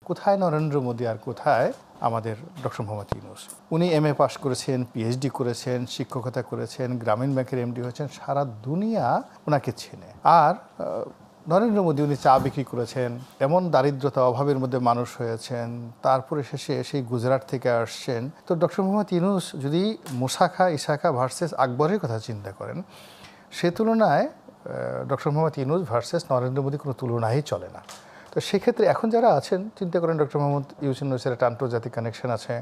কোথায় নরেন্দ্র মোদী আর কোথায় আমাদের ডক্টর মোহাম্মদ ইউনূস? উনি MA পাশ করেছেন, PhD করেছেন, শিক্ষকতা করেছেন, গ্রামীণ ব্যাংকের MD হয়েছেন, সারা দুনিয়া ওনাকে চেনে। আর নরেন্দ্র মোদী উনি চা বিক্রি করেছেন, এমন দারিদ্রতা অভাবের মধ্যে মানুষ হয়েছেন, তারপরে শেষে সেই গুজরাট থেকে আসছেন। তো ডক্টর মোহাম্মদ ইউনূস যদি মুসাখা ইসাখা ভার্সেস আকবরের কথা চিন্তা করেন, সে তুলনায় ডক্টর মোহাম্মদ ইউনূস ভার্সেস নরেন্দ্র মোদী কোনো তুলনাই চলে না। তো সেক্ষেত্রে এখন যারা আছেন চিন্তা করেন ডক্টর মোহাম্মদ ইউনূসের একটা আন্তর্জাতিক কানেকশন আছে,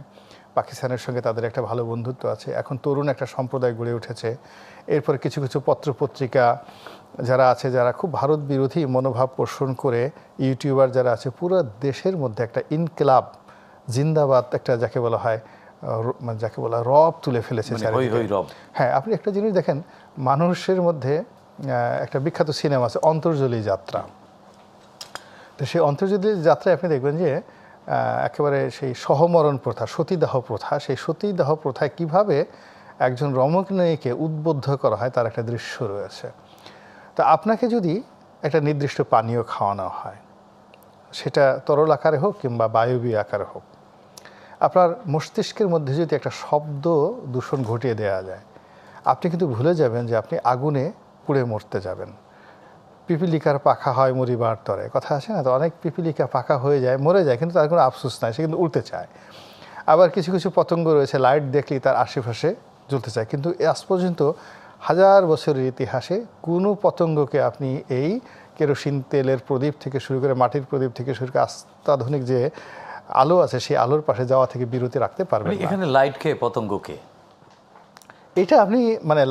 পাকিস্তানের সঙ্গে তাদের একটা ভালো বন্ধুত্ব আছে, এখন তরুণ একটা সম্প্রদায় গড়ে উঠেছে। এরপরে কিছু কিছু পত্রপত্রিকা যারা আছে, যারা খুব ভারত বিরোধী মনোভাব পোষণ করে, ইউটিউবার যারা আছে, পুরো দেশের মধ্যে একটা ইনকিলাব জিন্দাবাদ একটা যাকে বলা হয় রব তুলে ফেলেছে। হ্যাঁ, আপনি একটা জিনিস দেখেন, মানুষের মধ্যে একটা বিখ্যাত সিনেমা আছে অন্তর্জলী যাত্রা। তো সেই অন্তর্জলী যাত্রায় আপনি দেখবেন যে একেবারে সেই সহমরণ প্রথা, সতীদাহ প্রথা, সেই সতীদাহ প্রথায় কিভাবে একজন রমণীকে উদ্বুদ্ধ করা হয় তার একটা দৃশ্য রয়েছে। তো আপনাকে যদি একটা নির্দিষ্ট পানীয় খাওয়ানো হয়, সেটা তরল আকারে হোক কিংবা বায়বীয় আকারে হোক, আপনার মস্তিষ্কের মধ্যে যদি একটা শব্দ দূষণ ঘটিয়ে দেওয়া যায়, আপনি কিন্তু ভুলে যাবেন যে আপনি আগুনে পুড়ে মরতে যাবেন। পিপিলিকার পাখা হয় মরিবার তরে, কথা আছে না? তো অনেক পিপিলিকা পাখা হয়ে যায়, মরে যায়, কিন্তু তার কোনো আফসোস নাই, সে কিন্তু উড়তে চায়। আবার কিছু কিছু পতঙ্গ রয়েছে, লাইট দেখলেই তার আশেপাশে জ্বলতে চায়। কিন্তু আজ পর্যন্ত হাজার বছরের ইতিহাসে কোনো পতঙ্গকে আপনি এই কেরোসিন তেলের প্রদীপ থেকে শুরু করে, মাটির প্রদীপ থেকে শুরু করে অত্যাধুনিক যে আলো আছে, সেই আলোর পাশে যাওয়া থেকে বিরতি রাখতে পারবেন না। এখানে লাইট খেয়ে পতঙ্গকে, এটা আপনি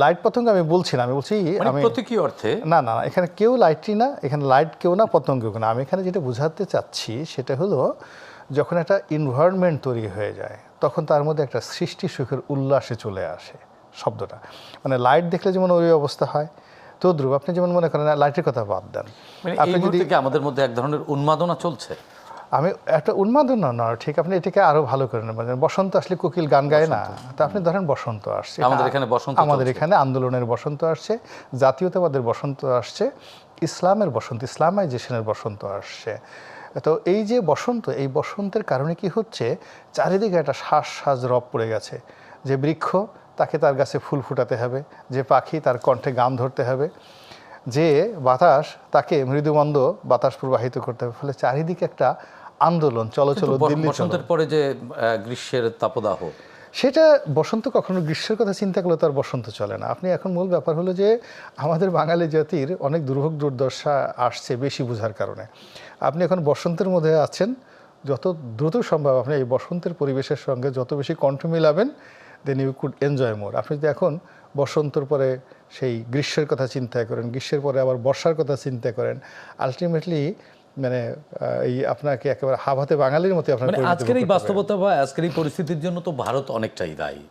লাইট পতঙ্গ আমি বলছি না, আমি বলছি আমি প্রতীকী অর্থে না, এখানে কেউ লাইটই না, এখানে লাইট কেউ না, পতঙ্গ না। আমি এখানে যেটা বোঝাতে চাচ্ছি সেটা হলো, যখন একটা এনভায়রনমেন্ট তৈরি হয়ে যায়, তখন তার মধ্যে একটা সৃষ্টি সুখের উল্লাসে চলে আসে শব্দটা। লাইট দেখলে যেমন ওই অবস্থা হয়, তদ্রুপ আপনি যেমন মনে করেন, লাইটের কথা বাদ দেন, আপনি যদি আমাদের মধ্যে এক ধরনের উন্মাদনা চলছে। আমি একটা উন্মাদনা না, ঠিক আপনি এটাকে আরো ভালো করে নেবেন। বসন্ত আসলে কোকিল গান গায় না? তো আপনি ধরেন বসন্ত আসছে, আমাদের এখানে আন্দোলনের বসন্ত আসছে, জাতীয়তাবাদের বসন্ত আসছে, ইসলামের বসন্ত, ইসলামাইজেশনের বসন্ত আসছে। তো এই যে বসন্ত, এই বসন্তের কারণে কি হচ্ছে, চারিদিকে একটা শ্বাস রব পড়ে গেছে। যে বৃক্ষ, তাকে তার গাছে ফুল ফুটাতে হবে, যে পাখি তার কণ্ঠে গান ধরতে হবে, যে বাতাস তাকে মৃদুমন্দ বাতাস প্রবাহিত করতে হবে। ফলে চারিদিকে একটা আন্দোলন, চলো দিল্লি। বসন্তের পরে যে গ্রীষ্মের তাপদাহ, সেটা বসন্ত কখনো গ্রীষ্মের কথা চিন্তা করলে তার বসন্ত চলে না। আপনি এখন মূল ব্যাপার হলো যে আমাদের বাঙালি জাতির অনেক দুর্ভোগ দুর্দশা আসছে বেশি বোঝার কারণে। আপনি এখন বসন্তের মধ্যে আছেন, যত দ্রুত সম্ভব আপনি এই বসন্তের পরিবেশের সঙ্গে যত বেশি কণ্ঠ মিলাবেন, দেন ইউ কুড এনজয় মোর। আপনি যদি এখন বসন্তর পরে সেই গ্রীষ্মের কথা চিন্তা করেন, গ্রীষ্মের পরে আবার বর্ষার কথা চিন্তা করেন, আলটিমেটলি এই আপনাকে একেবারে হাভাতে বাঙালির মতো আপনার আজকের এই বাস্তবতা বা আজকের এই পরিস্থিতির জন্য তো ভারত অনেকটাই দায়ী।